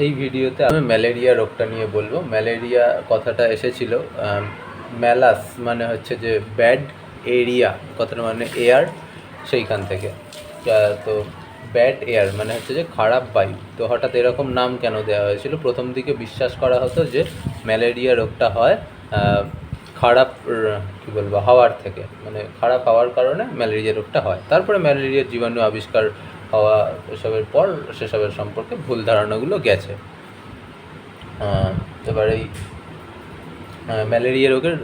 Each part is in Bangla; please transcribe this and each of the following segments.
এই ভিডিওতে আমি ম্যালেরিয়া রোগটা নিয়ে বলবো। ম্যালেরিয়া কথাটা এসেছিল ম্যালাস মানে হচ্ছে যে ব্যাড এরিয়া, কথাটা মানে এয়ার, সেইখান থেকে। তো ব্যাড এয়ার মানে হচ্ছে যে খারাপ বায়ু। তো হঠাৎ এরকম নাম কেন দেওয়া হয়েছিল? প্রথম দিকে বিশ্বাস করা হতো যে ম্যালেরিয়া রোগটা হয় খারাপ কী বলবো হাওয়ার থেকে, মানে খারাপ হাওয়ার কারণে ম্যালেরিয়া রোগটা হয়। তারপরে ম্যালেরিয়ার জীবাণু আবিষ্কার হওয়া এসবের পর সেসবের সম্পর্কে ভুল ধারণাগুলো গেছে। এবার এই ম্যালেরিয়া রোগের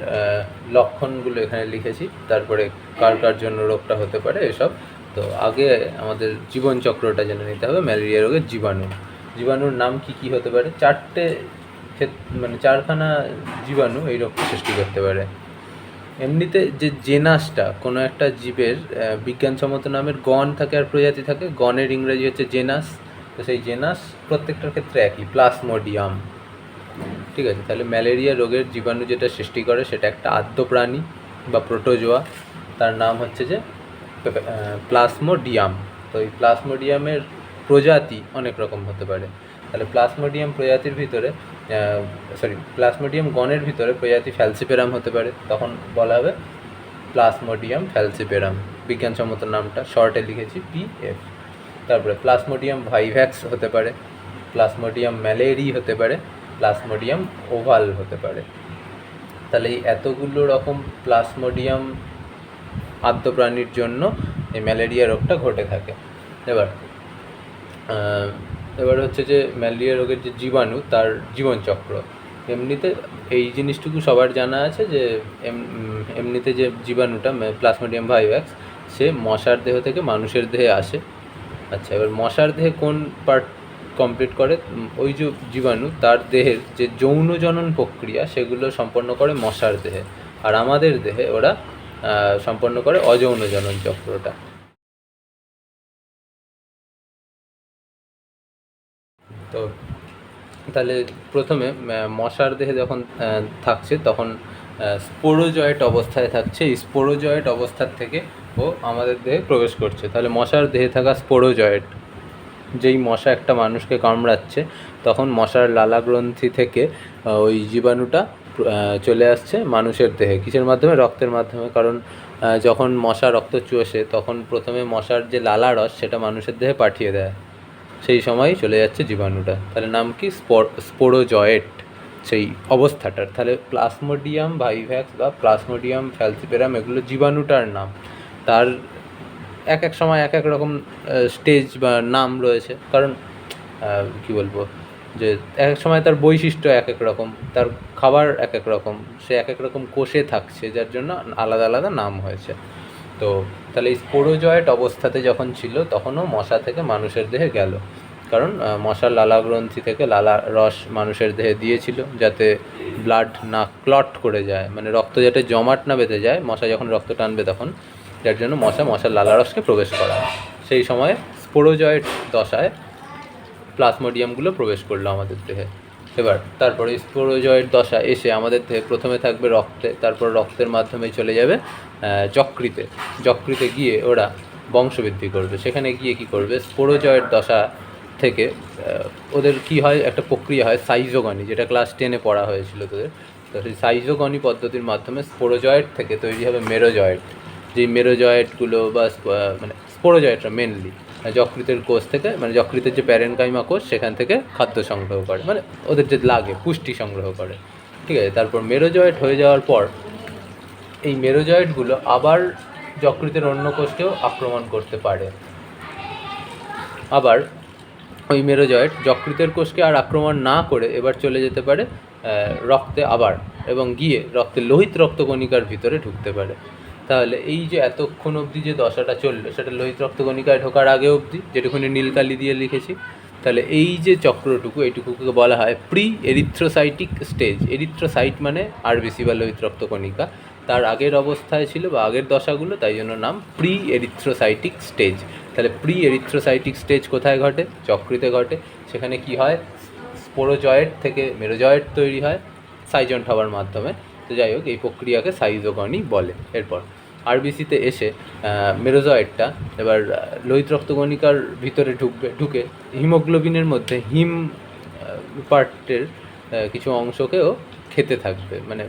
লক্ষণগুলো এখানে লিখেছি, তারপরে কার কার জন্য রোগটা হতে পারে এসব। তো আগে আমাদের জীবনচক্রটা জেনে নিতে হবে। ম্যালেরিয়া রোগের জীবাণুর নাম কি কি হতে পারে? মানে চারখানা জীবাণু এই রোগটা সৃষ্টি করতে পারে। এমনিতে যে জেনাসটা কোনো একটা জীবের বিজ্ঞানসম্মত নামের গণ থাকে আর প্রজাতি থাকে। গণের ইংরেজি হচ্ছে জেনাস। তো সেই জেনাস প্রত্যেকটার ক্ষেত্রে একই, প্লাসমোডিয়াম। ঠিক আছে, তাহলে ম্যালেরিয়া রোগের জীবাণু যেটা সৃষ্টি করে সেটা একটা আদ্য প্রাণী বা প্রোটোজোয়া, তার নাম হচ্ছে যে প্লাসমোডিয়াম। তো এই প্লাসমোডিয়ামের প্রজাতি অনেক রকম হতে পারে। তাহলে প্লাসমোডিয়াম প্রজাতির ভিতরে প্লাসমোডিয়াম গণের ভিতরে প্রজাতি ফ্যালসিপেরাম হতে পারে, তখন বলা হবে প্লাসমোডিয়াম ফ্যালসিপেরাম। বিজ্ঞানসম্মত নামটা শর্টে লিখেছি PF। তারপরে প্লাসমোডিয়াম ভাইভ্যাক্স হতে পারে, প্লাসমোডিয়াম ম্যালেরি হতে পারে, প্লাসমোডিয়াম ওভাল হতে পারে। তাহলে এই এতগুলো রকম প্লাসমোডিয়াম আদ্য প্রাণীর জন্য এই ম্যালেরিয়া রোগটা ঘটে থাকে। এবার হচ্ছে যে ম্যালেরিয়া রোগের যে জীবাণু, তার জীবনচক্র। এমনিতে এই জিনিসটুকু সবার জানা আছে যে এমনিতে যে জীবাণুটা প্লাসমোডিয়াম ভাইভ্যাক্স, সে মশার দেহ থেকে মানুষের দেহে আসে। আচ্ছা, এবার মশার দেহে কোন পার্ট কমপ্লিট করে? ওই যে জীবাণু তার দেহের যে যৌন জনন প্রক্রিয়া সেগুলো সম্পন্ন করে মশার দেহে, আর আমাদের দেহে ওরা সম্পন্ন করে অযৌন জনন চক্রটা। তো তাহলে প্রথমে মশার দেহে যখন থাকছে তখন স্পোরোজয়েট অবস্থায় থাকছে। এই স্পোরোজয়েট অবস্থার থেকে ও আমাদের দেহে প্রবেশ করছে। তাহলে মশার দেহে থাকা স্পোরোজয়েট, যেই মশা একটা মানুষকে কামড়াচ্ছে তখন মশার লালা গ্রন্থি থেকে ওই জীবাণুটা চলে আসছে মানুষের দেহে। কিসের মাধ্যমে? রক্তের মাধ্যমে। কারণ যখন মশা রক্ত চুষে তখন প্রথমে মশার যে লালা রস সেটা মানুষের দেহে পাঠিয়ে দেয়, সেই সময় চলে যাচ্ছে জীবাণুটা। তাহলে নাম কি? স্পোরোজয়েট সেই অবস্থাটার। তাহলে প্লাসমোডিয়াম ভাইভ্যাক্স বা প্লাসমোডিয়াম ফ্যালসিপেরাম এগুলো জীবাণুটার নাম। তার এক এক সময় এক এক রকম স্টেজ বা নাম রয়েছে, কারণ কী বলবো যে এক এক সময় তার বৈশিষ্ট্য এক এক রকম, তার খাবার এক এক রকম, সে এক এক রকম কোষে থাকছে, যার জন্য আলাদা আলাদা নাম হয়েছে। তো তাহলে এই স্পোরোজয়েট অবস্থাতে যখন ছিল তখনও মশা থেকে মানুষের দেহে গেল, কারণ মশার লালা গ্রন্থি থেকে লালা রস মানুষের দেহে দিয়েছিল যাতে ব্লাড না ক্লট করে যায়, মানে রক্ত যাতে জমাট না বেঁধে যায় মশা যখন রক্ত টানবে তখন, যার জন্য মশার লালা রসকে প্রবেশ করা। সেই সময় স্পোরোজয়েট দশায় প্লাসমোডিয়ামগুলো প্রবেশ করলো আমাদের দেহে। এবার তারপরে স্পোরোজয়েট দশা এসে আমাদের দেহে প্রথমে থাকবে রক্তে, তারপর রক্তের মাধ্যমে চলে যাবে যকৃতে গিয়ে ওরা বংশবৃদ্ধি করবে। সেখানে গিয়ে কি করবে? স্পোরোজয়েট দশা থেকে ওদের কি হয়, একটা প্রক্রিয়া হয় সাইজোগনি, যেটা ক্লাস 10-এ পড়া হয়েছিল তোদের। তো সেই সাইজোগনি পদ্ধতির মাধ্যমে স্পোরোজয়েট থেকে তৈরি হবে মেরোজয়েট। যেই মেরোজয়েটগুলো বা মানে স্পোরোজয়েটরা মেনলি যকৃতের কোষ থেকে, মানে যকৃতের যে প্যারেনকাইমা কোষ সেখান থেকে খাদ্য সংগ্রহ করে, মানে ওদের যে লাগে পুষ্টি সংগ্রহ করে। ঠিক আছে, তারপর মেরোজয়েট হয়ে যাওয়ার পর এই মেরোজয়েটগুলো আবার যকৃতের অন্য কোষকেও আক্রমণ করতে পারে। আবার ওই মেরোজয়েট যকৃতের কোষকে আর আক্রমণ না করে এবার চলে যেতে পারে রক্তে আবার, এবং গিয়ে রক্তের লোহিত রক্তকণিকার ভিতরে ঢুকতে পারে। তাহলে এই যে এতক্ষণ অবধি যে দশাটা চললো সেটা লোহিত রক্তকণিকায় ঢোকার আগে অবধি, যেটুকুনি নীলকালি দিয়ে লিখেছি। তাহলে এই যে চক্রটুকু, এইটুকুকে বলা হয় প্রি এরিথ্রোসাইটিক স্টেজ। এরিথ্রোসাইট মানে আরবিসি বা লোহিত রক্তকণিকা, তার আগের অবস্থায় ছিল বা আগের দশাগুলো, তাই জন্য নাম প্রি এরিথ্রোসাইটিক স্টেজ। তাহলে প্রি এরিথ্রোসাইটিক স্টেজ কোথায় ঘটে? যকৃতে ঘটে। সেখানে কি হয়? স্পোরোজয়েট থেকে মেরোজয়েট তৈরি হয় সাইজন্ট হওয়ার মাধ্যমে। তো যাই হোক, এই প্রক্রিয়াকে সাইজোগনি বলে। এরপর আরবিসিতে এসে মেরোজয়েটটা এবার লোহিত রক্তকণিকার ভিতরে ঢুকে হিমোগ্লোবিনের মধ্যে পার্টের কিছু অংশকেও খেতে থাকবে, মানে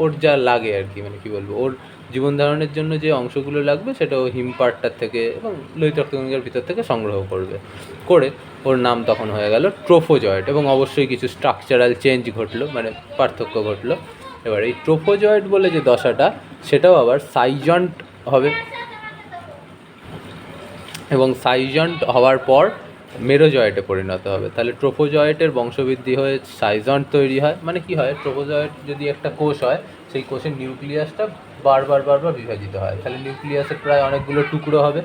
ওর যা লাগে আর কি, মানে কী বলবো, ওর জীবন ধারণের জন্য যে অংশগুলো লাগবে সেটা ও হিম পার্টটার থেকে এবং লোহিত রক্তকণিকার ভিতর থেকে সংগ্রহ করে ওর নাম তখন হয়ে গেল ট্রোফোজয়েট। এবং অবশ্যই কিছু স্ট্রাকচারাল চেঞ্জ ঘটলো, মানে পার্থক্য ঘটলো। এবার এই ট্রোফোজয়েট বলে যে দশাটা, সেটাও আবার সাইজন্ট হবে, এবং সাইজন্ট হওয়ার পর মেরোজয়েটে পরিণত হবে। তাহলে ট্রোফোজয়েটের বংশবৃদ্ধি হয়ে সাইজন্ট তৈরি হয়। মানে কি হয়, ট্রোফোজয়েট যদি একটা কোষ হয়, সেই কোষের নিউক্লিয়াসটা বারবার বিভাজিত হয়। তাহলে নিউক্লিয়াসের প্রায় অনেকগুলো টুকরো হবে।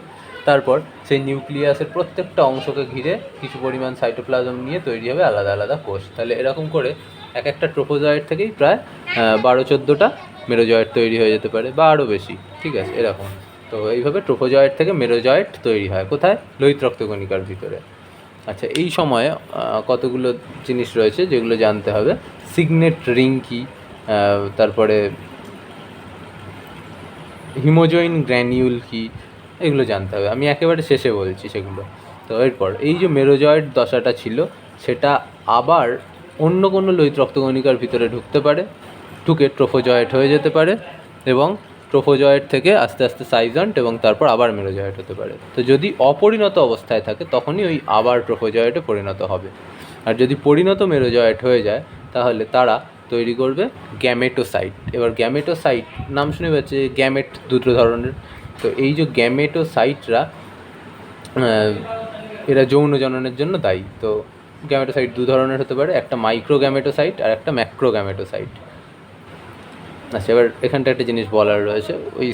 তারপর সেই নিউক্লিয়াসের প্রত্যেকটা অংশকে ঘিরে কিছু পরিমাণ সাইটোপ্লাজম নিয়ে তৈরি হবে আলাদা আলাদা কোষ। তাহলে এরকম করে এক একটা ট্রোফোজয়েট থেকেই প্রায় 12-14টা মেরোজয়েট তৈরি হয়ে যেতে পারে, বা আরও বেশি, ঠিক আছে, এরকম। তো এইভাবে ট্রোফোজয়েট থেকে মেরোজয়েট তৈরি হয় কোথায়, লোহিত রক্তকণিকার ভিতরে। আচ্ছা, এই সময়ে কতগুলো জিনিস রয়েছে যেগুলো জানতে হবে। সিগনেট রিং কী, তারপরে হিমোজয়েন গ্র্যানিউল কী, এগুলো জানতে হবে। আমি একেবারে শেষে বলছি সেগুলো। তো এরপর এই যে মেরোজয়েট দশাটা ছিল, সেটা আবার অন্য কোনো লোহিত রক্তকণিকার ভিতরে ঢুকতে পারে, ঢুকে ট্রোফোজয়েট হয়ে যেতে পারে, এবং ট্রোফোজয়েট থেকে আস্তে আস্তে সাইজন্ট, এবং তারপর আবার মেরোজয়েট হতে পারে। তো যদি অপরিণত অবস্থায় থাকে তখনই ওই আবার ট্রোফোজয়েটে পরিণত হবে। আর যদি পরিণত মেরোজয়েট হয়ে যায়, তাহলে তারা তৈরি করবে গ্যামেটোসাইট। এবার গ্যামেটোসাইট নাম শুনে পাচ্ছে, গ্যামেট দুটো ধরনের। তো এই যে গ্যামেটোসাইটরা, এরা যৌন জননের জন্য দায়ী। তো গ্যামেটোসাইট দু ধরনের হতে পারে, একটা মাইক্রো গ্যামেটোসাইট আর একটা ম্যাক্রো গ্যামেটোসাইট। আচ্ছা, এবার এখানটা একটা জিনিস বলার রয়েছে, ওই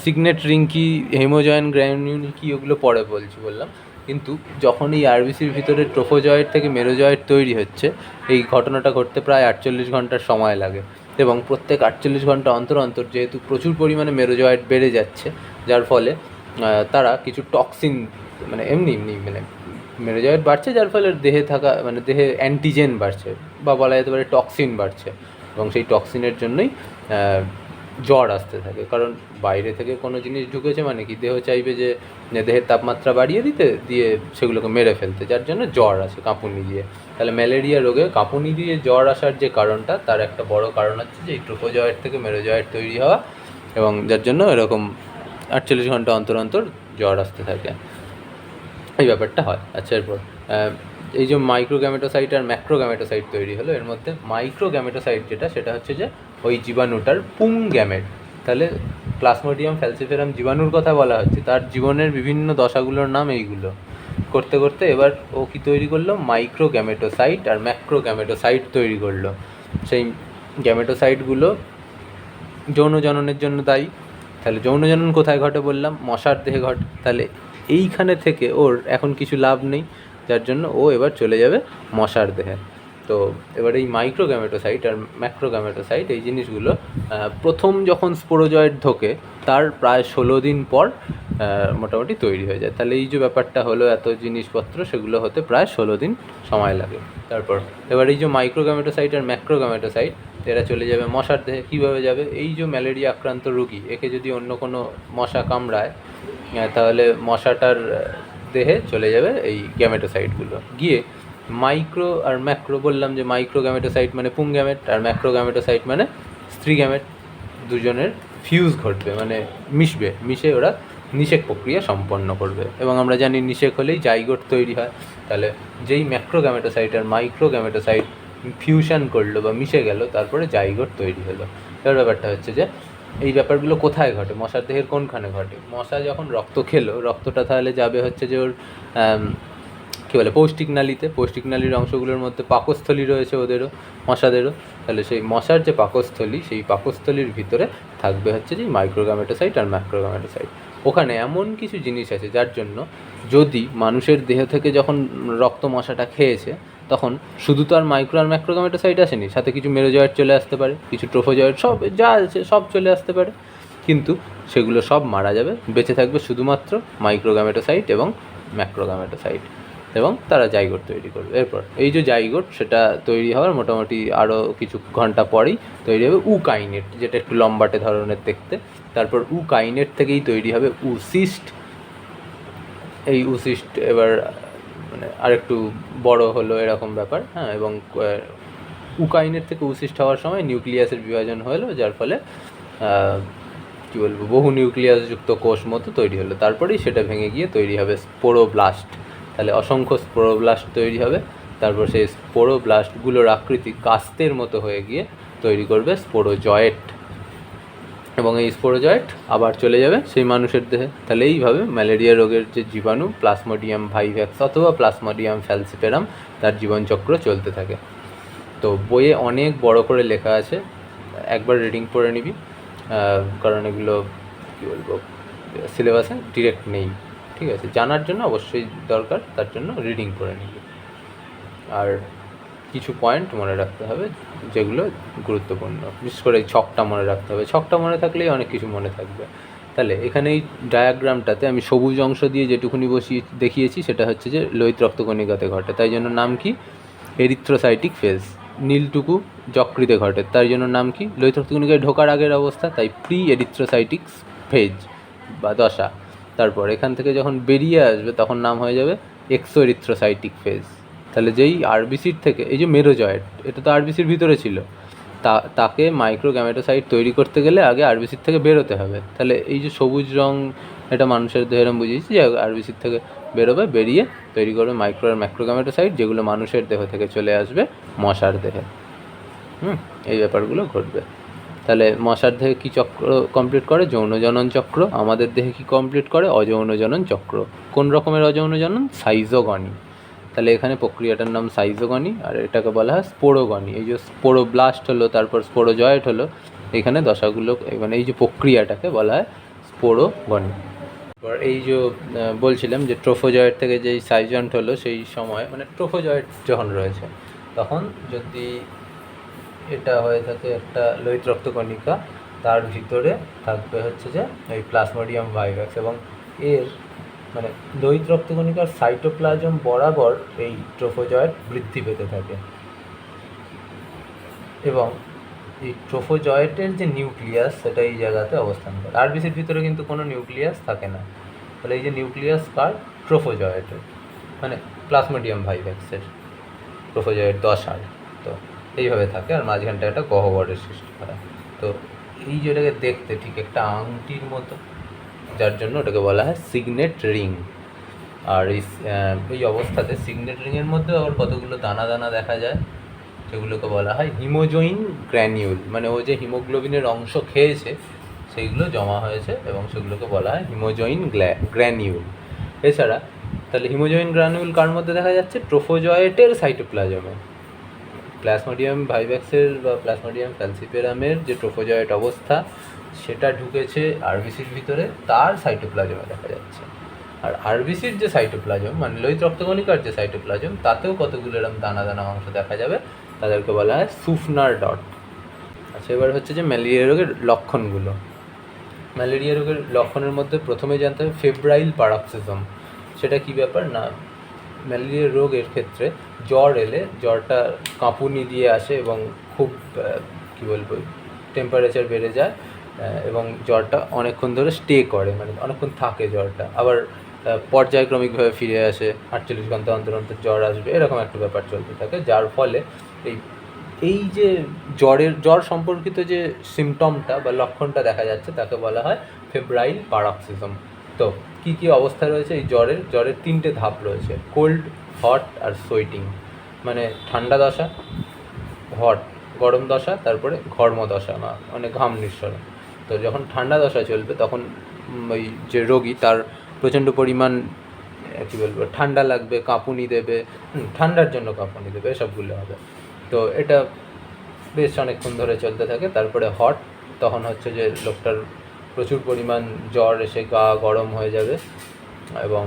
সিগনেট রিং কি, হিমোজয়েন গ্র্যানিউল কি, ওগুলো পরে বললাম। কিন্তু যখন এই আরবিসির ভিতরে ট্রোফোজয়েট থেকে মেরোজয়েট তৈরি হচ্ছে, এই ঘটনাটা ঘটতে প্রায় 48 ঘন্টার সময় লাগে। এবং প্রত্যেক 48 ঘন্টা অন্তর অন্তর যেহেতু প্রচুর পরিমাণে মেরোজয়েট বেড়ে যাচ্ছে, যার ফলে তারা কিছু টক্সিন, মানে এমনি মানে মেরোজয়েট বাড়ছে, যার ফলে দেহে থাকা, মানে দেহে অ্যান্টিজেন বাড়ছে, বা বলা যেতে পারে টক্সিন বাড়ছে। এবং সেই টক্সিনের জন্যই জ্বর আসতে থাকে। কারণ বাইরে থেকে কোনো জিনিস ঢুকেছে, মানে কি দেহ চাইবে যে দেহের তাপমাত্রা বাড়িয়ে দিয়ে সেগুলোকে মেরে ফেলতে, যার জন্য জ্বর আসে কাঁপুনি দিয়ে। তাহলে ম্যালেরিয়া রোগে কাঁপুনি দিয়ে জ্বর আসার যে কারণটা, তার একটা বড় কারণ হচ্ছে যে এই ট্রোফোজয়েট থেকে মেরোজয়েট তৈরি হওয়া, এবং যার জন্য এরকম 48 ঘন্টা অন্তর অন্তর জ্বর আসতে থাকে, এই ব্যাপারটা হয়। আচ্ছা, এরপর এই যে মাইক্রোগ্যামেটোসাইট আর ম্যাক্রোগ্যামেটোসাইট তৈরি হলো, এর মধ্যে মাইক্রোগ্যামেটোসাইট যেটা, সেটা হচ্ছে যে ওই জীবাণুটার পুং গ্যামেট। তাহলে প্লাজমোডিয়াম ফ্যালসিফেরাম জীবাণুর কথা বলা হচ্ছে, তার জীবনের বিভিন্ন দশাগুলোর নাম এইগুলো। করতে করতে এবার ও কী তৈরি করলো, মাইক্রোগ্যামেটোসাইট আর ম্যাক্রোগ্যামেটোসাইট তৈরি করলো। সেই গ্যামেটোসাইটগুলো যৌন জননের জন্য দায়ী। তাহলে যৌন জনন কোথায় ঘটে বললাম, মশার দেহে ঘটে। তাহলে এইখানে থেকে ওর এখন কিছু লাভ নেই, যার জন্য ও এবার চলে যাবে মশার দেহে। তো এবার এই মাইক্রোগ্যামেটোসাইট আর ম্যাক্রোগ্যামেটোসাইট, এই জিনিসগুলো প্রথম যখন স্পোরোজয়েট ঢোকে, তার প্রায় 16 দিন পর মোটামুটি তৈরি হয়ে যায়। তাহলে এই যে ব্যাপারটা হলো, এত জিনিসপত্র, সেগুলো হতে প্রায় 16 দিন সময় লাগে। তারপর এবার এই যে মাইক্রোগ্যামেটোসাইট আর ম্যাক্রোগ্যামেটোসাইট, এরা চলে যাবে মশার দেহে। কীভাবে যাবে, এই যে ম্যালেরিয়া আক্রান্ত রোগী, একে যদি অন্য কোনো মশা কামড়ায়, তাহলে মশাটার দেহে চলে যাবে এই গ্যামেটোসাইটগুলো, গিয়ে মাইক্রো আর ম্যাক্রো, বললাম যে মাইক্রো গ্যামেটোসাইট মানে পুং গ্যামেট, আর ম্যাক্রো গ্যামেটোসাইট মানে স্ত্রী গ্যামেট, দুজনের ফিউজ ঘটবে, মানে মিশে ওরা নিষেক প্রক্রিয়া সম্পন্ন করবে। এবং আমরা জানি নিষেক হলেই জাইগোট তৈরি হয়। তাহলে যেই ম্যাক্রো গ্যামেটোসাইট আর মাইক্রো গ্যামেটোসাইট ফিউশন করলো বা মিশে গেল, তারপরে জাইগোট তৈরি হলো। এবার ব্যাপারটা হচ্ছে যে এই ব্যাপারগুলো কোথায় ঘটে, মশার দেহের কোনখানে ঘটে। মশা যখন রক্ত খেলো, রক্তটা তাহলে যাবে হচ্ছে যে ওর কী বলে, পৌষ্টিক নালীতে। পৌষ্টিক নালীর অংশগুলোর মধ্যে পাকস্থলী রয়েছে ওদেরও, মশাদেরও। তাহলে সেই মশার যে পাকস্থলী, সেই পাকস্থলীর ভিতরে থাকবে হচ্ছে যে মাইক্রোগ্যামেটোসাইট আর ম্যাক্রোগ্যামেটোসাইট। ওখানে এমন কিছু জিনিস আছে যার জন্য যদি মানুষের দেহ থেকে যখন রক্ত মশাটা খেয়েছে, তখন শুধু তো আর মাইক্রো আর ম্যাক্রোগ্যামেটোসাইট আসেনি, সাথে কিছু মেরোজয়েট চলে আসতে পারে, কিছু ট্রোফোজয়েট, সব যা আছে সব চলে আসতে পারে। কিন্তু সেগুলো সব মারা যাবে, বেঁচে থাকবে শুধুমাত্র মাইক্রোগ্যামেটোসাইট এবং ম্যাক্রোগ্যামেটোসাইট, এবং তারা জাইগোট তৈরি করবে। এরপর এই যে জাইগোট, সেটা তৈরি হওয়ার মোটামুটি আরও কিছু ঘন্টা পরেই তৈরি হবে উকাইনেট, যেটা একটু লম্বাটে ধরনের দেখতে। তারপর উকাইনেট থেকেই তৈরি হবে উসিস্ট। এই উসিস্ট এবার মানে আরেকটু বড় হলো এরকম ব্যাপার, হ্যাঁ। এবং উকাইনের থেকে উসিষ্ট হওয়ার সময় নিউক্লিয়াসের বিভাজন হলো, যার ফলে কী বলবো, বহু নিউক্লিয়াসযুক্ত কোষ মতো তৈরি হলো। তারপরেই সেটা ভেঙে গিয়ে তৈরি হবে স্পোরোব্লাস্ট। তাহলে অসংখ্য স্পোরোব্লাস্ট তৈরি হবে, তারপর সেই স্পোরোব্লাস্টগুলোর আকৃতি কাস্তের মতো হয়ে গিয়ে তৈরি করবে স্পোরোজয়েট, এবং এই স্পোরোজয়েট আবার চলে যাবে সেই মানুষের দেহে। তাহলে এইভাবে ম্যালেরিয়া রোগের যে জীবাণু প্লাজমোডিয়াম ভাইভ্যাক্স অথবা প্লাজমোডিয়াম ফ্যালসিপেরাম, তার জীবনচক্র চলতে থাকে। তো বইয়ে অনেক বড় করে লেখা আছে, একবার রিডিং পড়ে নিবি, কারণ এগুলো কী বলবো সিলেবাসে ডিরেক্ট নেই, ঠিক আছে। জানার জন্য অবশ্যই দরকার, তার জন্য রিডিং পড়ে নিবি। আর কিছু পয়েন্ট মনে রাখতে হবে যেগুলো গুরুত্বপূর্ণ, বিশেষ করে এই ছকটা মনে রাখতে হবে। ছকটা মনে থাকলেই অনেক কিছু মনে থাকবে। তাহলে এখানে এই ডায়াগ্রামটাতে আমি সবুজ অংশ দিয়ে যেটুকুনি দেখিয়েছি সেটা হচ্ছে যে লোহিত রক্তকণিকাতে ঘটে, তাই জন্য নাম কি, এরিথ্রোসাইটিক ফেজ। নীলটুকু যকৃতে ঘটে, তার জন্য নাম কি, লোহিত রক্তকণিকায় ঢোকার আগের অবস্থা, তাই প্রি এরিথ্রোসাইটিক ফেজ বা দশা। তারপর এখান থেকে যখন বেরিয়ে আসবে তখন নাম হয়ে যাবে এক্সো এরিথ্রোসাইটিক ফেজ। তাহলে যেই আরবিসির থেকে, এই যে মেরোজয়েট, এটা তো আরবিসির ভিতরে ছিল, তাকে মাইক্রো গ্যামেটোসাইট তৈরি করতে গেলে আগে আরবিসির থেকে বেরোতে হবে। তাহলে এই যে সবুজ রং, এটা মানুষের দেহে এরকম বুঝিয়েছি যে আরবিসির থেকে বেরোবে, বেরিয়ে তৈরি করবে মাইক্রো আর ম্যাক্রো গ্যামেটোসাইট, যেগুলো মানুষের দেহ থেকে চলে আসবে মশার দেহে। এই ব্যাপারগুলো ঘটবে। তাহলে মশার দেহে কী চক্র কমপ্লিট করে, যৌন জনন চক্র। আমাদের দেহে কী কমপ্লিট করে, অযৌন জনন চক্র। কোন রকমের অযৌন জনন, সাইজোগনি। তাহলে এখানে প্রক্রিয়াটার নাম সাইজোগনি, আর এটাকে বলা হয় স্পোরোগনি। এই যে স্পোরোব্লাস্ট হলো, তারপর স্পোরোজয়েট হলো, এখানে দশাগুলো, মানে এই যে প্রক্রিয়াটাকে বলা হয় স্পোরোগনি। এবার এই যে বলছিলাম যে ট্রোফোজয়েট থেকে যেই সাইজন্ট হলো, সেই সময় মানে ট্রোফোজয়েট যখন রয়েছে তখন যদি এটা হয়ে থাকে একটা লোহিত রক্তকণিকা, তার ভিতরে থাকবে হচ্ছে যে এই প্লাজমোডিয়াম ভাইভ্যাক্স, এবং এর মানে লোহিত রক্তকণিকার সাইটোপ্লাজম বরাবর এই ট্রোফোজয়েট বৃদ্ধি পেতে থাকে। এবং এই ট্রোফোজয়েটের যে নিউক্লিয়াস, সেটা এই জায়গাতে অবস্থান করে। আরবিসির ভিতরে কিন্তু কোনো নিউক্লিয়াস থাকে না। তাহলে এই যে নিউক্লিয়াস কার, ট্রোফোজয়েটের, মানে প্লাজমোডিয়াম ভাইভ্যাক্সের, ট্রোফোজয়েট দশার। তো এইভাবে থাকে, আর মাঝখানটা একটা গহ্বরের সৃষ্টি করা। তো এই যেটাকে দেখতে ঠিক একটা আংটির মতো, যার জন্য ওটাকে বলা হয় সিগনেট রিং। আর এই অবস্থাতে সিগনেট রিংয়ের মধ্যে আবার কতগুলো দানা দানা দেখা যায়, সেগুলোকে বলা হয় হিমোজয়েন গ্র্যানিউল। মানে ও যে হিমোগ্লোবিনের অংশ খেয়েছে সেইগুলো জমা হয়েছে, এবং সেগুলোকে বলা হয় হিমোজয়েন গ্র্যানিউল। এছাড়া তাহলে হিমোজয়েন গ্র্যানিউল কার মধ্যে দেখা যাচ্ছে, ট্রোফোজয়েটের সাইটোপ্লাজমে। প্লাজমোডিয়াম ভাইভ্যাক্সের বা প্লাজমোডিয়াম ফ্যালসিপেরামের যে ট্রোফোজয়েট অবস্থা, সেটা ঢুকেছে আরবিসির ভিতরে, তার সাইটোপ্লাজমে দেখা যাচ্ছে। আর আরবিসির যে সাইটোপ্লাজম, মানে লোহিত রক্তকণিকার যে সাইটোপ্লাজম, তাতেও কতগুলো এরকম দানা দানা অংশ দেখা যাবে, তাদেরকে বলা হয় সুফনার ডট। আচ্ছা, এবার হচ্ছে যে ম্যালেরিয়া রোগের লক্ষণগুলো। ম্যালেরিয়া রোগের লক্ষণের মধ্যে প্রথমে জানতে হবে ফেব্রাইল প্যারক্সিজম। সেটা কী ব্যাপার না, ম্যালেরিয়া রোগের ক্ষেত্রে জ্বর এলে জ্বরটা কাঁপুনি দিয়ে আসে, এবং খুব কী বলবো টেম্পারেচার বেড়ে যায়, এবং জ্বরটা অনেকক্ষণ ধরে স্টে করে, মানে অনেকক্ষণ থাকে জ্বরটা, আবার পর্যায়ক্রমিকভাবে ফিরে আসে, 48 ঘন্টা অন্তর অন্তর জ্বর আসবে, এরকম একটা ব্যাপার চলতে থাকে। যার ফলে এই যে জ্বর সম্পর্কিত যে সিমটমটা বা লক্ষণটা দেখা যাচ্ছে, তাকে বলা হয় ফেব্রাইল প্যারক্সিজম। তো কী কী অবস্থা রয়েছে এই জ্বরের 3টে ধাপ রয়েছে, কোল্ড, হট আর সোয়েটিং। মানে ঠান্ডা দশা, হট গরম দশা, তারপরে ঘর্ম দশা, মানে ঘাম নিঃসরণ। তো যখন ঠান্ডা দশা চলবে তখন ওই যে রোগী, তার প্রচণ্ড পরিমাণ কী বলবো ঠান্ডা লাগবে, কাঁপুনি দেবে, ঠান্ডার জন্য কাঁপুনি দেবে, এসবগুলো হবে। তো এটা বেশ অনেকক্ষণ ধরে চলতে থাকে। তারপরে হট, তখন হচ্ছে যে লোকটার প্রচুর পরিমাণ জ্বর এসে গা গরম হয়ে যাবে, এবং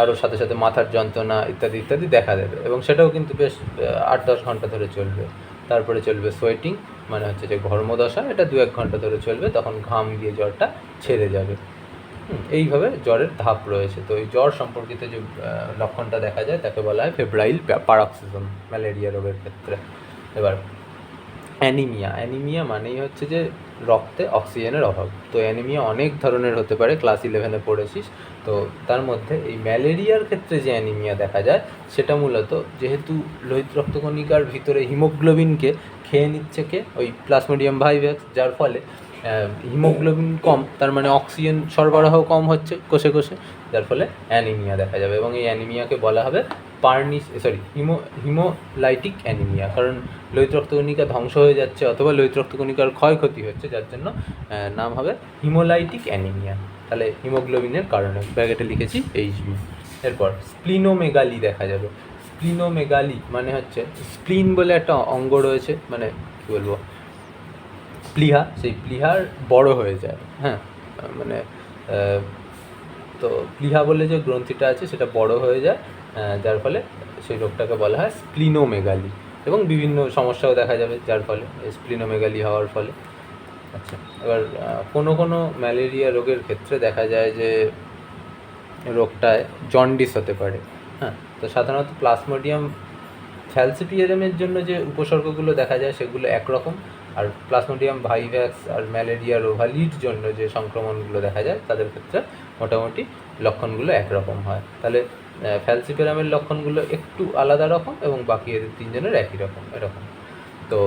আরও সাথে সাথে মাথার যন্ত্রণা ইত্যাদি ইত্যাদি দেখা দেবে, এবং সেটাও কিন্তু বেশ 8-10 ঘন্টা ধরে চলবে। তারপরে চলবে সোয়েটিং, মানে হচ্ছে যে ঘর্মদশা, এটা 2-1 ঘন্টা ধরে চলবে, তখন ঘাম দিয়ে জ্বরটা ছেড়ে যাবে। এইভাবে জ্বরের ধাপ রয়েছে। তো এই জ্বর সম্পর্কিত যে লক্ষণটা দেখা যায় তাকে বলা হয় ফেব্রাইল প্যারক্সিজম ম্যালেরিয়া রোগের ক্ষেত্রে। এবার অ্যানিমিয়া মানেই হচ্ছে যে রক্তে অক্সিজেনের অভাব। তো অ্যানিমিয়া অনেক ধরনের হতে পারে, ক্লাস 11-এ পড়েছিস। তো তার মধ্যে এই ম্যালেরিয়ার ক্ষেত্রে যে অ্যানিমিয়া দেখা যায় সেটা মূলত যেহেতু লোহিত রক্তকণিকার ভিতরে হিমোগ্লোবিনকে খেয়ে নিচ্ছে কে, ওই প্লাজমোডিয়াম ভাইভ্যাক্স, যার ফলে হিমোগ্লোবিন কম, তার মানে অক্সিজেন সরবরাহ কম হচ্ছে কোষে কোষে, যার ফলে অ্যানিমিয়া দেখা যাবে। এবং এই অ্যানিমিয়াকে বলা হবে হিমোলাইটিক অ্যানিমিয়া, কারণ লোহিত রক্তকণিকা ধ্বংস হয়ে যাচ্ছে অথবা লোহিত রক্তকণিকার ক্ষয়ক্ষতি হচ্ছে, যার জন্য নাম হবে হিমোলাইটিক অ্যানিমিয়া। তাহলে হিমোগ্লোবিনের কারণে ব্র্যাকেটে লিখেছি এইচবি। এরপর স্প্লিনোমেগালি দেখা যাবে। স্প্লিনোমেগালি মানে হচ্ছে স্প্লিন বলে একটা অঙ্গ রয়েছে, মানে কী বলবো, প্লীহা, সেই প্লীহার বড় হয়ে যায়। হ্যাঁ, মানে তো প্লীহা বলে যে গ্রন্থিটা আছে সেটা বড় হয়ে যায়, যার ফলে সেই রোগটাকে বলা হয় স্প্লিনোমেগালি। এবং বিভিন্ন সমস্যাও দেখা যাবে যার ফলে, স্প্লিনোমেগালি হওয়ার ফলে। আচ্ছা, এবার কোনো ম্যালেরিয়া রোগের ক্ষেত্রে দেখা যায় যে রোগটায় জন্ডিস হতে পারে। হ্যাঁ, তো সাধারণত প্লাজমোডিয়াম ফ্যালসিপিয়ারামের জন্য যে উপসর্গগুলো দেখা যায় সেগুলো একরকম, আর প্লাজমোডিয়াম ভাইভ্যাক্স আর ম্যালেরিয়া রোভালির জন্য যে সংক্রমণগুলো দেখা যায় তাদের ক্ষেত্রে মোটামুটি লক্ষণগুলো একরকম হয়। তাহলে ফ্যালসিপিয়ারামের লক্ষণগুলো একটু আলাদা রকম এবং বাকি এদের তিনজনের একই রকম এরকম। তো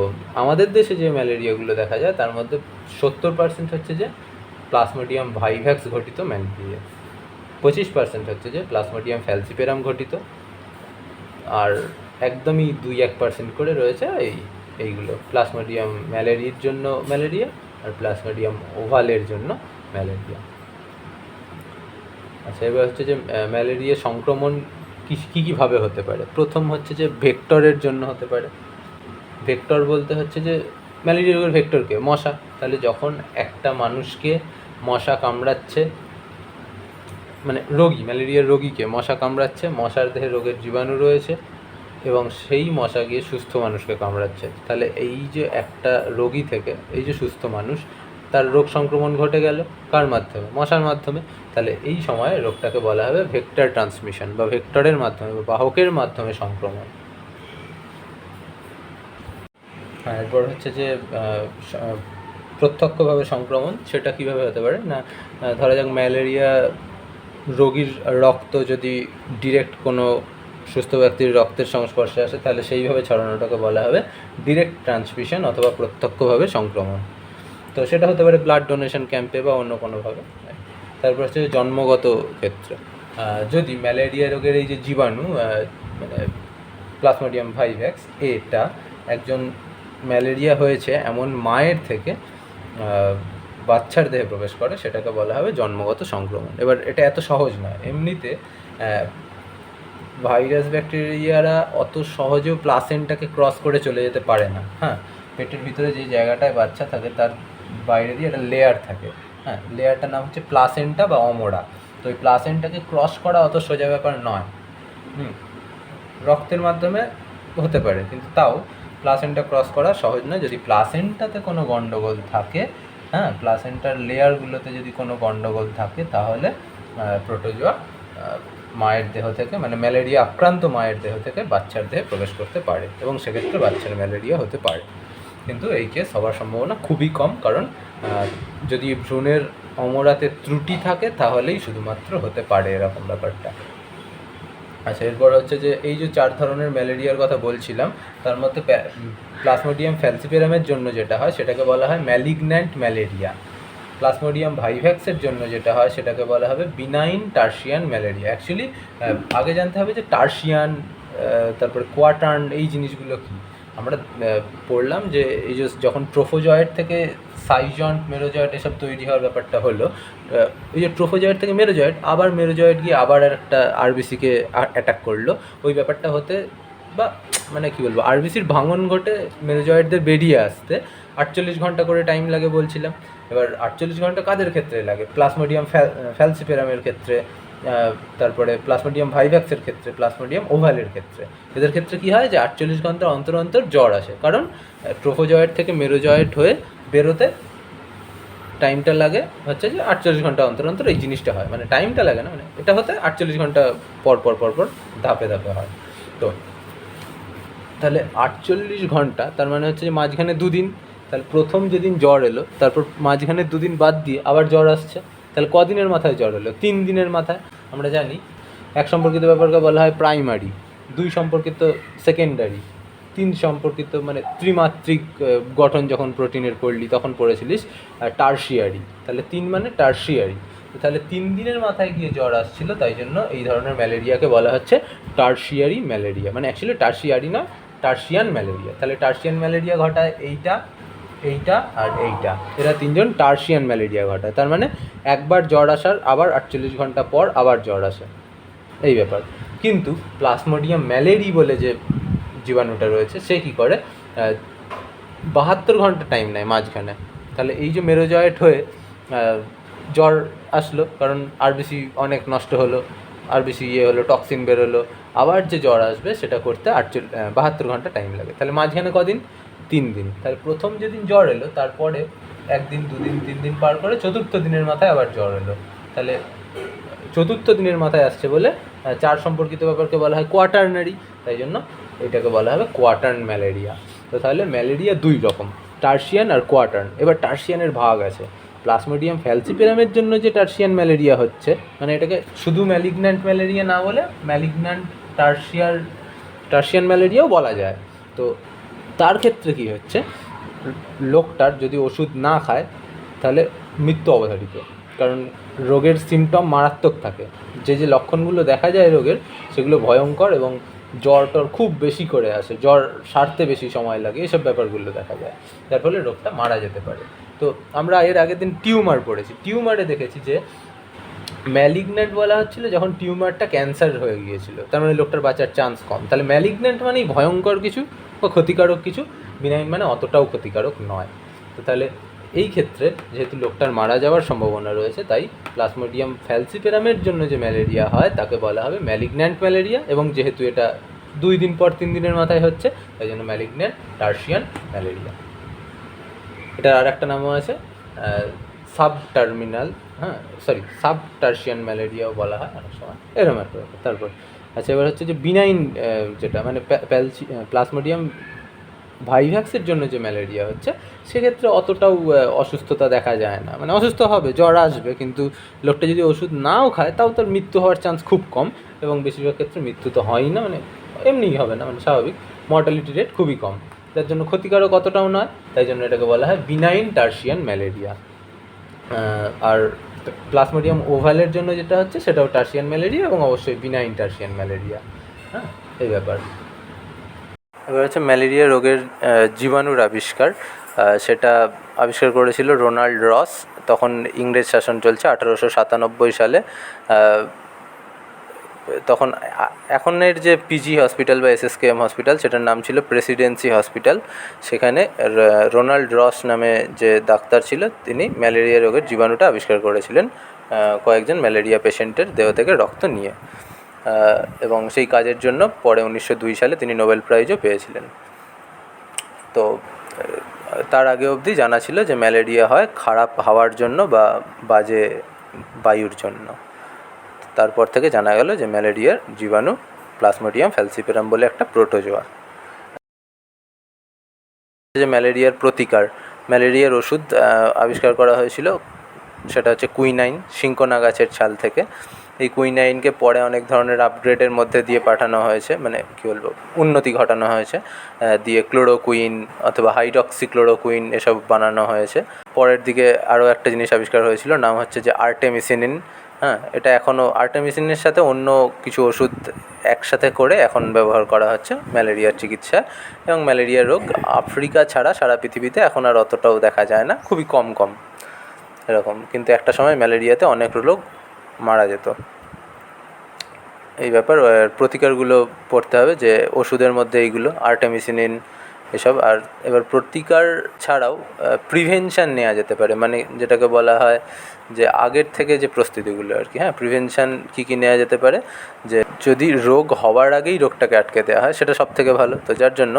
আমাদের দেশে যে ম্যালেরিয়াগুলো দেখা যায় তার মধ্যে 70% হচ্ছে যে প্লাজমোডিয়াম ভাইভ্যাক্স ঘটিত ম্যালেরিয়া, 25% হচ্ছে যে প্লাজমোডিয়াম ফ্যালসিপিয়ারাম ঘটিত, আর একদমই 2-1% করে রয়েছে এইগুলো প্লাজমোডিয়াম ম্যালেরিয়ার জন্য ম্যালেরিয়া আর প্লাজমোডিয়াম ওভালের জন্য ম্যালেরিয়া। আচ্ছা, এবার হচ্ছে যে ম্যালেরিয়া সংক্রমণ কীভাবে হতে পারে। প্রথম হচ্ছে যে ভেক্টরের জন্য হতে পারে। ভেক্টর বলতে হচ্ছে যে ম্যালেরিয়া রোগের ভেক্টরকে মশা। তাহলে যখন একটা মানুষকে মশা কামড়াচ্ছে, মানে ম্যালেরিয়ার রোগীকে মশা কামড়াচ্ছে, মশার দেহে রোগের জীবাণু রয়েছে এবং সেই মশা গিয়ে সুস্থ মানুষকে কামড়াচ্ছে, তাহলে এই যে একটা রোগী থেকে এই যে সুস্থ মানুষ, তার রোগ সংক্রমণ ঘটে গেল কার মাধ্যমে? মশার মাধ্যমে। তাহলে এই সময় রোগটাকে বলা হবে ভেক্টর ট্রান্সমিশন বা ভেক্টরের মাধ্যমে বা বাহকের মাধ্যমে সংক্রমণ। এরপর হচ্ছে যে প্রত্যক্ষভাবে সংক্রমণ, সেটা কীভাবে হতে পারে না, ধরা যাক ম্যালেরিয়া রোগীর রক্ত যদি ডিরেক্ট কোনো সুস্থ ব্যক্তির রক্তের সংস্পর্শে আসে তাহলে সেইভাবে ছড়ানোটাকে বলা হবে ডিরেক্ট ট্রান্সমিশন অথবা প্রত্যক্ষভাবে সংক্রমণ। তো সেটা হতে পারে ব্লাড ডোনেশন ক্যাম্পে বা অন্য কোনোভাবে। তারপর হচ্ছে জন্মগত ক্ষেত্রে, যদি ম্যালেরিয়া রোগের এই যে জীবাণু মানে প্লাজমোডিয়াম ভাইভ্যাক্স, এটা একজন ম্যালেরিয়া হয়েছে এমন মায়ের থেকে বাচ্চার দেহে প্রবেশ করে, সেটাকে বলা হবে জন্মগত সংক্রমণ। এবার এটা এত সহজ নয়, এমনিতে ভাইরাস ব্যাকটেরিয়ারা অত সহজেও প্লাসেন্টাকে ক্রস করে চলে যেতে পারে না। হ্যাঁ, পেটের ভিতরে যে জায়গাটায় বাচ্চা থাকে তার বাইরে দিয়ে একটা লেয়ার থাকে। হ্যাঁ, লেয়ারটার নাম হচ্ছে প্লাসেন্টা বা অমোরা। তো ওই প্লাসেন্টাকে ক্রস করা অত সোজা ব্যাপার নয়। রক্তের মাধ্যমে হতে পারে, কিন্তু তাও প্লাসেন্টা ক্রস করা সহজ নয়। যদি প্লাসেন্টাতে কোনো গণ্ডগোল থাকে, হ্যাঁ, প্লাসেন্টার লেয়ারগুলোতে যদি কোনো গণ্ডগোল থাকে, তাহলে প্রোটোজোয়া মায়ের দেহ থেকে, মানে ম্যালেরিয়া আক্রান্ত মায়ের দেহ থেকে বাচ্চার দেহে প্রবেশ করতে পারে এবং সেক্ষেত্রে বাচ্চার ম্যালেরিয়া হতে পারে। কিন্তু এই কেস হওয়ার সম্ভাবনা খুবই কম, কারণ যদি ভ্রূণের অমরাতে ত্রুটি থাকে তাহলেই শুধুমাত্র হতে পারে এরকম ব্যাপারটা। আচ্ছা, এরপর হচ্ছে যে এই যে 4 ধরনের ম্যালেরিয়ার কথা বলছিলাম, তার মধ্যে প্লাজমোডিয়াম ফ্যালসিপিয়ারামের জন্য যেটা হয় সেটাকে বলা হয় ম্যালিগন্যান্ট ম্যালেরিয়া। প্লাজমোডিয়াম ভাইভ্যাক্সের জন্য যেটা হয় সেটাকে বলা হবে বিনাইন টার্সিয়ান ম্যালেরিয়া। অ্যাকচুয়ালি আগে জানতে হবে যে টার্সিয়ান, তারপরে কোয়াটার্ন, এই জিনিসগুলো কী। আমরা পড়লাম যে এই যে যখন ট্রোফোজয়েড থেকে সাইজয়েন্ট, মেরোজয়েড এসব তৈরি হওয়ার ব্যাপারটা হলো, ওই যে ট্রোফোজয়েড থেকে মেরোজয়েড, আবার মেরোজয়েড গিয়ে আবার একটা আরবিসিকে অ্যাটাক করলো, ওই ব্যাপারটা হতে, বা মানে কী বলবো, আরবিসির ভাঙন ঘটে মেরোজয়েডদের বেরিয়ে আসতে 48 ঘন্টা করে টাইম লাগে বলছিলাম। এবার 48 ঘন্টা কাদের ক্ষেত্রে লাগে? প্লাজমোডিয়াম ফ্যালসিপিয়ারামের ক্ষেত্রে, তারপরে প্লাজমোডিয়াম ভাইভ্যাক্সের ক্ষেত্রে, প্লাজমোডিয়াম ওভালের ক্ষেত্রে। এদের ক্ষেত্রে কী হয় যে 48 ঘন্টা অন্তর অন্তর জ্বর আসে, কারণ ট্রোফোজয়েড থেকে মেরোজয়েড হয়ে বেরোতে টাইমটা লাগে হচ্ছে যে 48 ঘন্টা অন্তর অন্তর এই জিনিসটা হয়। মানে টাইমটা লাগে না, মানে এটা হতে 48 ঘন্টা পর পর ধাপে ধাপে হয়। তো তাহলে 48 ঘন্টা, তার মানে হচ্ছে যে মাঝখানে 2 দিন। তাহলে প্রথম যেদিন জ্বর এলো তারপর মাঝখানে 2 দিন বাদ দিয়ে আবার জ্বর আসছে, তাহলে কদিনের মাথায় জ্বর এলো? 3 দিনের মাথায়। আমরা জানি 1 সম্পর্কিত ব্যাপারকে বলা হয় প্রাইমারি, 2 সম্পর্কিত সেকেন্ডারি, 3 সম্পর্কিত মানে ত্রিমাত্রিক গঠন যখন প্রোটিনের পড়লি তখন পড়েছিলিস টার্সিয়ারি। তাহলে 3 মানে টার্সিয়ারি। তাহলে 3 দিনের মাথায় গিয়ে জ্বর আসছিল, তাই জন্য এই ধরনের ম্যালেরিয়াকে বলা হচ্ছে টার্সিয়ারি ম্যালেরিয়া, মানে অ্যাকচুয়ালি টার্সিয়ারি না, টার্সিয়ান ম্যালেরিয়া। তাহলে টার্সিয়ান ম্যালেরিয়া ঘটায় এইটা, এইটা আর এইটা, এরা 3জন টার্সিয়ান ম্যালেরিয়া ঘটায়। তার মানে একবার জ্বর আসার আবার 48 ঘন্টা পর আবার জ্বর আসে, এই ব্যাপার। কিন্তু প্লাজমোডিয়াম ম্যালেরি বলে যে জীবাণুটা রয়েছে সে কী করে, 72 ঘন্টা টাইম নেয় মাঝখানে। তাহলে এই যে মেরোজয়েট হয়ে জ্বর আসলো, কারণ আরবিসি অনেক নষ্ট হলো, আরবিসি হলো, টক্সিন বেরোলো, আবার যে জ্বর আসবে সেটা করতে 72 ঘন্টা টাইম লাগে। তাহলে মাঝখানে কদিন? 3 দিন। তাহলে প্রথম যেদিন জ্বর এলো তারপরে 1 দিন 2 দিন 3 দিন পার করে 4র্থ দিনের মাথায় আবার জ্বর এলো। তাহলে 4র্থ দিনের মাথায় আসছে বলে 4 সম্পর্কিত ব্যাপারকে বলা হয় কোয়াটার্নারি, তাই জন্য এটাকে বলা হবে কোয়াটার্ন ম্যালেরিয়া। তো তাহলে ম্যালেরিয়া 2 রকম, টার্সিয়ান আর কোয়াটার্ন। এবার টার্সিয়ানের ভাগ আছে। প্লাজমোডিয়াম ফ্যালসিপারামের জন্য যে টার্সিয়ান ম্যালেরিয়া হচ্ছে, মানে এটাকে শুধু ম্যালিগন্যান্ট ম্যালেরিয়া না বলে ম্যালিগন্যান্ট টার্সিয়ান ম্যালেরিয়াও বলা যায়। তো তার ক্ষেত্রে কী হচ্ছে, লোকটার যদি ওষুধ না খায় তাহলে মৃত্যু অবধারিত, কারণ রোগের সিমটম মারাত্মক থাকে। যে যে লক্ষণগুলো দেখা যায় রোগের সেগুলো ভয়ঙ্কর, এবং জ্বর টর খুব বেশি করে আসে, জ্বর সারতে বেশি সময় লাগে, এসব ব্যাপারগুলো দেখা যায়, যার ফলে রোগটা মারা যেতে পারে। তো আমরা এর আগের দিন টিউমার পড়েছি, টিউমারে দেখেছি যে ম্যালিগন্যান্ট বলা হচ্ছিলো যখন টিউমারটা ক্যান্সার হয়ে গিয়েছিল, তার মানে লোকটার বাঁচার চান্স কম। তাহলে ম্যালিগন্যান্ট মানেই ভয়ঙ্কর কিছু বা ক্ষতিকারক কিছু, বিনাইন মানে অতটাও ক্ষতিকারক নয়। তো তাহলে এই ক্ষেত্রে যেহেতু লোকটার মারা যাওয়ার সম্ভাবনা রয়েছে, তাই প্লাজমোডিয়াম ফ্যালসিপারামের জন্য যে ম্যালেরিয়া হয় তাকে বলা হবে ম্যালিগন্যান্ট ম্যালেরিয়া, এবং যেহেতু এটা 2 দিন পর 3 দিনের মাথায় হচ্ছে তাই জন্য ম্যালিগন্যান্ট টার্সিয়ান ম্যালেরিয়া। এটার আর একটা নামও আছে, সাবটার্মিনাল, সাব টার্সিয়ান ম্যালেরিয়াও বলা হয় অনেক সময়, এরকম একটা ব্যাপার। তারপর আচ্ছা, এবার হচ্ছে যে বিনাইন যেটা মানে প্লাজমোডিয়াম ভাইভ্যাক্সের জন্য যে ম্যালেরিয়া হচ্ছে, সেক্ষেত্রে অতটাও অসুস্থতা দেখা যায় না, মানে অসুস্থ হবে, জ্বর আসবে, কিন্তু লোকটা যদি ওষুধ নাও খায় তাও তার মৃত্যু হওয়ার চান্স খুব কম, এবং বেশিরভাগ ক্ষেত্রে মৃত্যু তো হয়ই না, মানে এমনিই হবে না, মানে স্বাভাবিক, মর্টালিটি রেট খুবই কম, যার জন্য ক্ষতিকারক অতটাও নয়, তাই জন্য এটাকে বলা হয় বিনাইন টার্সিয়ান ম্যালেরিয়া। আর প্লাজমোডিয়াম ওভালের জন্য যেটা হচ্ছে সেটাও টার্সিয়ান ম্যালেরিয়া, এবং অবশ্যই বিনাইন টার্সিয়ান ম্যালেরিয়া। হ্যাঁ, এই ব্যাপার। এবার হচ্ছে ম্যালেরিয়া রোগের জীবাণুর আবিষ্কার, সেটা আবিষ্কার করেছিল রোনাল্ড রস, তখন ইংরেজ শাসন চলছে 1897 সালে। তখন এখনের যে পিজি হসপিটাল বা এসএসকেএম হসপিটাল, সেটার নাম ছিল প্রেসিডেন্সি হসপিটাল। সেখানে রোনাল্ড রস নামে যে ডাক্তার ছিল তিনি ম্যালেরিয়া রোগের জীবাণুটা আবিষ্কার করেছিলেন কয়েকজন ম্যালেরিয়া পেশেন্টের দেহ থেকে রক্ত নিয়ে, এবং সেই কাজের জন্য পরে 1902 সালে তিনি নোবেল প্রাইজও পেয়েছিলেন। তো তার আগে অবধি জানা ছিল যে ম্যালেরিয়া হয় খারাপ হাওয়ার জন্য বা বাজে বায়ুর জন্য। তারপর থেকে জানা গেল যে ম্যালেরিয়ার জীবাণু প্লাজমোডিয়াম ফ্যালসিপারাম বলে একটা প্রোটোজোয়া। যে ম্যালেরিয়ার প্রতিকার, ম্যালেরিয়ার ওষুধ আবিষ্কার করা হয়েছিল, সেটা হচ্ছে কুইনাইন, সিঙ্কোনা গাছের ছাল থেকে। এই কুইনাইনকে পরে অনেক ধরনের আপগ্রেডের মধ্যে দিয়ে পাঠানো হয়েছে, মানে কী বলবো, উন্নতি ঘটানো হয়েছে, দিয়ে ক্লোরোকুইন অথবা হাইড্রক্সিক্লোরোকুইন এসব বানানো হয়েছে। পরের দিকে আরও একটা জিনিস আবিষ্কার হয়েছিল, নাম হচ্ছে যে আর্টেমিসিনিন। হ্যাঁ, এটা এখনও আর্টেমিসিনের সাথে অন্য কিছু ওষুধ একসাথে করে এখন ব্যবহার করা হচ্ছে ম্যালেরিয়ার চিকিৎসা, এবং ম্যালেরিয়ার রোগ আফ্রিকা ছাড়া সারা পৃথিবীতে এখন আর অতটাও দেখা যায় না, খুবই কম এরকম। কিন্তু একটা সময় ম্যালেরিয়াতে অনেক লোক মারা যেত। এই ব্যাপার, প্রতিকারগুলো পড়তে হবে, যে ওষুধের মধ্যে এইগুলো আর্টেমিসিনিন এসব। আর এবার প্রতিকার ছাড়াও প্রিভেনশান নেওয়া যেতে পারে, মানে যেটাকে বলা হয় যে আগের থেকে যে প্রস্তুতিগুলো আর কি। হ্যাঁ, প্রিভেনশান কী কী নেওয়া যেতে পারে, যে যদি রোগ হওয়ার আগেই রোগটাকে আটকে দেওয়া হয় সেটা সব থেকে ভালো। তো যার জন্য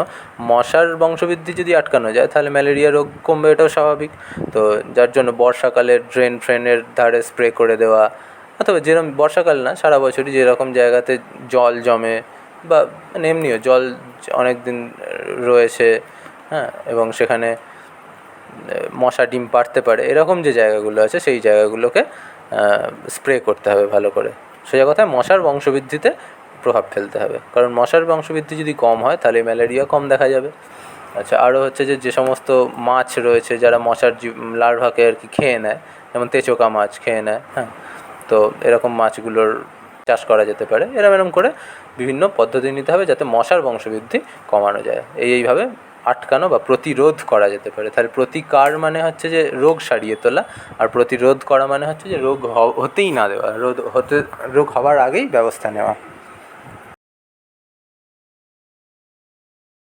মশার বংশবৃদ্ধি যদি আটকানো যায় তাহলে ম্যালেরিয়া রোগ কমবে, এটাও স্বাভাবিক। তো যার জন্য বর্ষাকালে ড্রেন ফ্রেনের ধারে স্প্রে করে দেওয়া, অথবা যেরকম বর্ষাকাল না, সারা বছরই যেরকম জায়গাতে জল জমে বা মানে এমনিও জল অনেক দিন রয়েছে, হ্যাঁ, এবং সেখানে মশা ডিম পাড়তে পারে, এরকম যে জায়গাগুলো আছে সেই জায়গাগুলোকে স্প্রে করতে হবে ভালো করে। সোজা কথায় মশার বংশবৃদ্ধিতে প্রভাব ফেলতে হবে, কারণ মশার বংশবৃদ্ধি যদি কম হয় তাহলে ম্যালেরিয়া কম দেখা যাবে। আচ্ছা, আরও হচ্ছে যে সমস্ত মাছ রয়েছে যারা মশার লার্ভাকে আর কি খেয়ে নেয়, যেমন তেচোকা মাছ খেয়ে নেয়, হ্যাঁ, তো এরকম মাছগুলোর চাষ করা যেতে পারে। এরম করে বিভিন্ন পদ্ধতি নিতে হবে যাতে মশার বংশবৃদ্ধি কমানো যায়, এইভাবে আটকানো বা প্রতিরোধ করা যেতে পারে। তাহলে প্রতিকার মানে হচ্ছে যে রোগ সারিয়ে তোলা, আর প্রতিরোধ করা মানে হচ্ছে যে রোগ হতেই না দেওয়া, রোগ হওয়ার আগেই ব্যবস্থা নেওয়া।